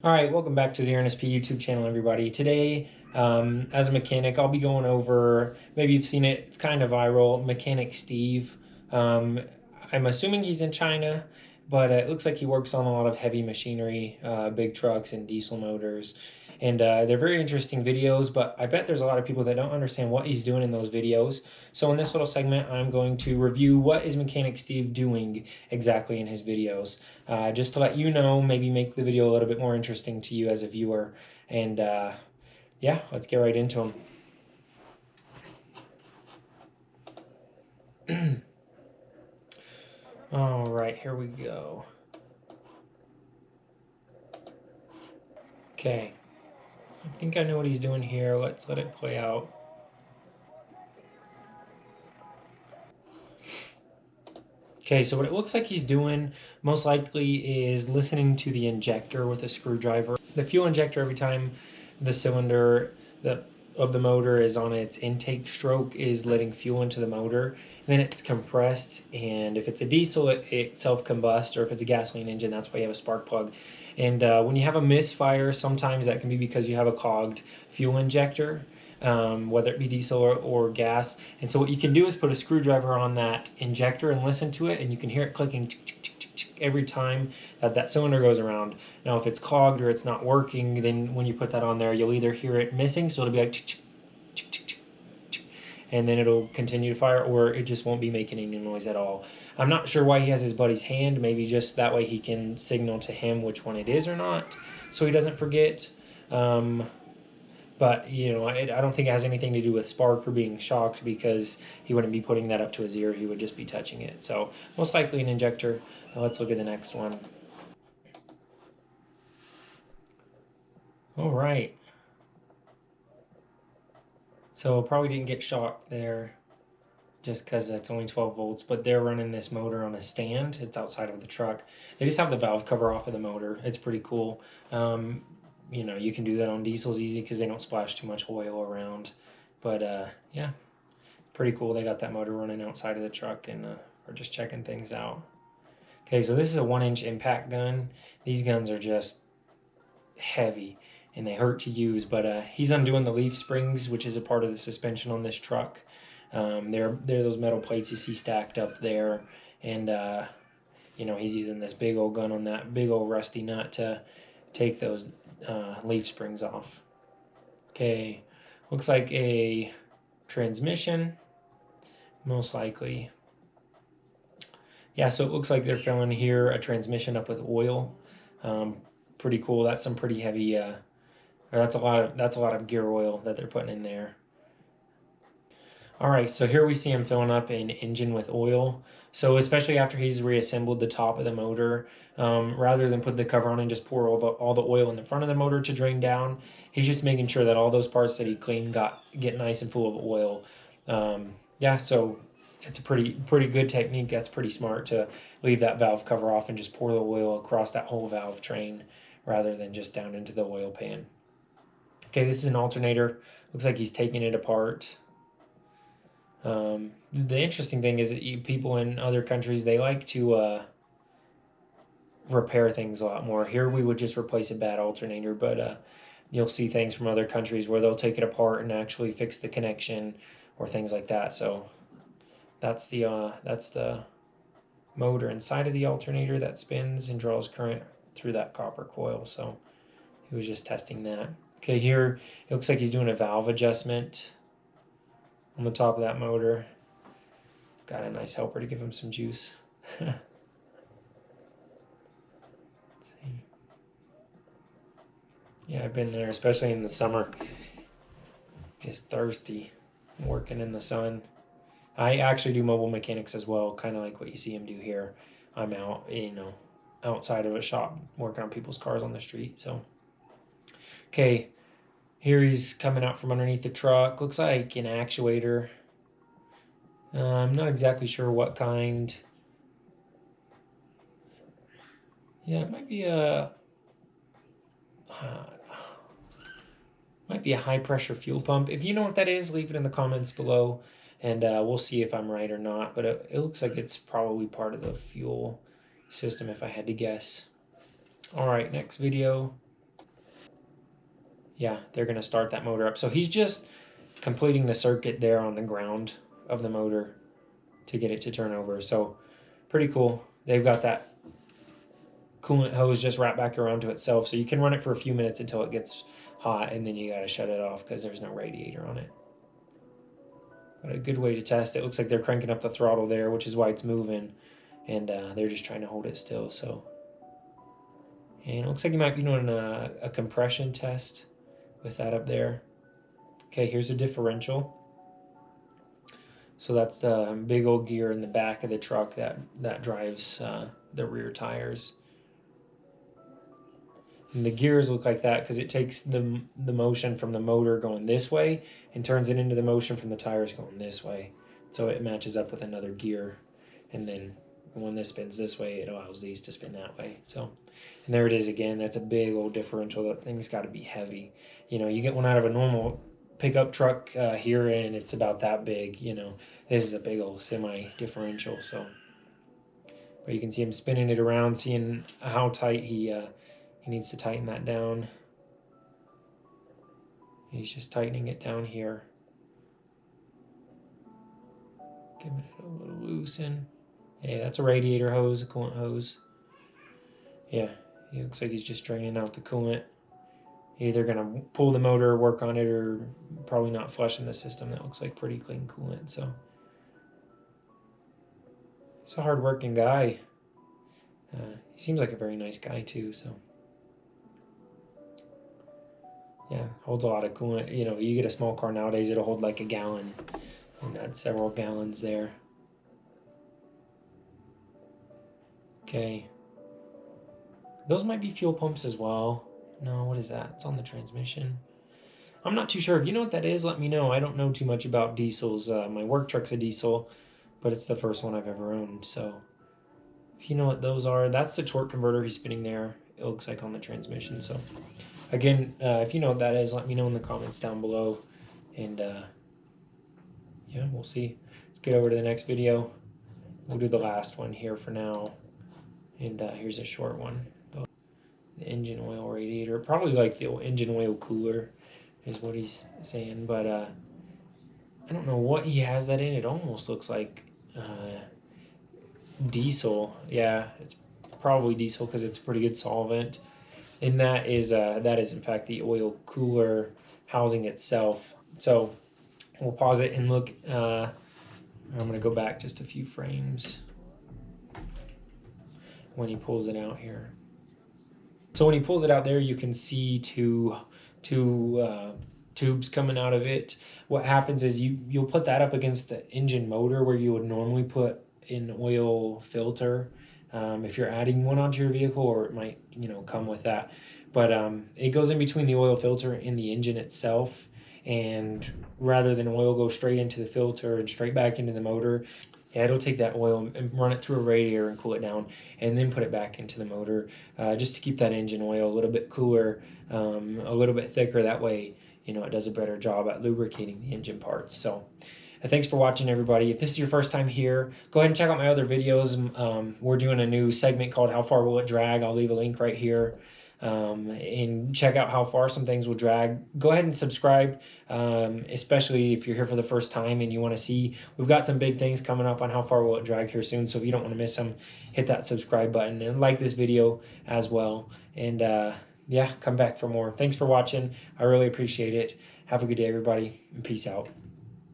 All right, welcome back to the 𝘮𝑝 YouTube channel, everybody. Today, as a mechanic, I'll be going over, maybe you've seen it, it's kind of viral, Mechanic Steve. I'm assuming he's in China, but it looks like he works on a lot of heavy machinery, big trucks and diesel motors. And they're very interesting videos, but I bet there's a lot of people that don't understand what he's doing in those videos. So in this little segment, I'm going to review what is Mechanic Steve doing exactly in his videos. Just to let you know, maybe make the video a little bit more interesting to you as a viewer. And yeah, let's get right into them. All right, here we go. Okay. I think I know what he's doing here. Let's let it play out. Okay, so what it looks like he's doing most likely is listening to the injector with a screwdriver. The fuel injector, every time the cylinder of the motor is on its intake stroke, is letting fuel into the motor. And then it's compressed, and if it's a diesel, it self-combusts, or if it's a gasoline engine, that's why you have a spark plug. And when you have a misfire, sometimes that can be because you have a clogged fuel injector, whether it be diesel or gas. And so what you can do is put a screwdriver on that injector and listen to it, and you can hear it clicking every time that cylinder goes around. Now, if it's clogged or it's not working, then when you put that on there, you'll either hear it missing, so it'll be like and then it'll continue to fire, or it just won't be making any noise at all. I'm not sure why he has his buddy's hand. Maybe just that way he can signal to him which one it is or not, so he doesn't forget. But, you know, I don't think it has anything to do with spark or being shocked, because he wouldn't be putting that up to his ear. He would just be touching it. So most likely an injector. Now let's look at the next one. All right. So probably didn't get shocked there just because that's only 12 volts, but they're running this motor on a stand. It's outside of the truck. They just have the valve cover off of the motor. It's pretty cool. You know, you can do that on diesels easy because they don't splash too much oil around. But yeah, pretty cool. They got that motor running outside of the truck, and we're just checking things out. Okay, so this is a 1-inch impact gun. These guns are just heavy and they hurt to use, but he's undoing the leaf springs, which is a part of the suspension on this truck. They're those metal plates you see stacked up there, and you know, he's using this big old gun on that big old rusty nut to take those leaf springs off. Okay, looks like a transmission, most likely. Yeah, so it looks like they're filling here a transmission up with oil. Pretty cool. That's some pretty heavy, that's a lot of gear oil that they're putting in there. All right, so here we see him filling up an engine with oil. So especially after he's reassembled the top of the motor, rather than put the cover on and just pour all the oil in the front of the motor to drain down, he's just making sure that all those parts that he cleaned get nice and full of oil. Yeah, so it's a pretty good technique. That's pretty smart to leave that valve cover off and just pour the oil across that whole valve train rather than just down into the oil pan. Okay, this is an alternator. Looks like he's taking it apart. The interesting thing is that people in other countries, they like to repair things a lot more. Here we would just replace a bad alternator, but you'll see things from other countries where they'll take it apart and actually fix the connection or things like that. So that's the motor inside of the alternator that spins and draws current through that copper coil. So he was just testing that. Okay, here it looks like he's doing a valve adjustment on the top of that motor. Got a nice helper to give him some juice. Let's see. Yeah, I've been there, especially in the summer. Just thirsty, working in the sun. I actually do mobile mechanics as well, kind of like what you see him do here. I'm out, you know, outside of a shop working on people's cars on the street. So, okay, here he's coming out from underneath the truck. Looks like an actuator. I'm not exactly sure what kind. Yeah, it might be a high pressure fuel pump. If you know what that is, leave it in the comments below, and we'll see if I'm right or not. But it looks like it's probably part of the fuel system if I had to guess. All right, next video. yeah, they're going to start that motor up. So he's just completing the circuit there on the ground of the motor to get it to turn over. So pretty cool. They've got that coolant hose just wrapped back around to itself, so you can run it for a few minutes until it gets hot, and then you got to shut it off because there's no radiator on it. But a good way to test it. Looks like they're cranking up the throttle there, which is why it's moving, and they're just trying to hold it still. So, and it looks like you might be doing a compression test with that up there. Okay, here's a differential. So that's the big old gear in the back of the truck that drives the rear tires. And the gears look like that because it takes the motion from the motor going this way and turns it into the motion from the tires going this way. So it matches up with another gear. And then when this spins this way, it allows these to spin that way. So, and there it is again. That's a big old differential. That thing's got to be heavy. You know, you get one out of a normal pickup truck here and it's about that big. You know, this is a big old semi differential. So, but you can see him spinning it around, seeing how tight he needs to tighten that down. He's just tightening it down here. Giving it a little loosen. Hey, that's a radiator hose, a coolant hose. Yeah, it looks like he's just draining out the coolant. Either gonna pull the motor, work on it, or probably not flushing the system. That looks like pretty clean coolant. So he's a hard-working guy. He seems like a very nice guy too. So yeah, holds a lot of coolant. You know, you get a small car nowadays, it'll hold like a gallon, and that's several gallons there. Okay. Those might be fuel pumps as well. No, what is that? It's on the transmission. I'm not too sure. If you know what that is, let me know. I don't know too much about diesels. My work truck's a diesel, but it's the first one I've ever owned. So if you know what those are, that's the torque converter he's spinning there. It looks like on the transmission. So again, if you know what that is, let me know in the comments down below. And yeah, we'll see. Let's get over to the next video. We'll do the last one here for now. And here's a short one. The engine oil radiator. Probably like the engine oil cooler is what he's saying. But I don't know what he has that in. It almost looks like diesel. Yeah, it's probably diesel because it's a pretty good solvent. And that is in fact the oil cooler housing itself. So we'll pause it and look. I'm going to go back just a few frames when he pulls it out here. So when he pulls it out there, you can see two tubes coming out of it. What happens is you'll put that up against the engine motor where you would normally put an oil filter if you're adding one onto your vehicle, or it might come with that. But it goes in between the oil filter and the engine itself, and rather than oil go straight into the filter and straight back into the motor, yeah, it'll take that oil and run it through a radiator and cool it down, and then put it back into the motor just to keep that engine oil a little bit cooler, a little bit thicker. That way, it does a better job at lubricating the engine parts. So thanks for watching, everybody. If this is your first time here, go ahead and check out my other videos. We're doing a new segment called How Far Will It Drag? I'll leave a link right here. And check out how far some things will drag. Go ahead and subscribe, especially if you're here for the first time and you want to see. We've got some big things coming up on How Far Will It Drag here soon, so if you don't want to miss them, hit that subscribe button and like this video as well. And yeah, come back for more. Thanks for watching. I really appreciate it. Have a good day, everybody, and peace out.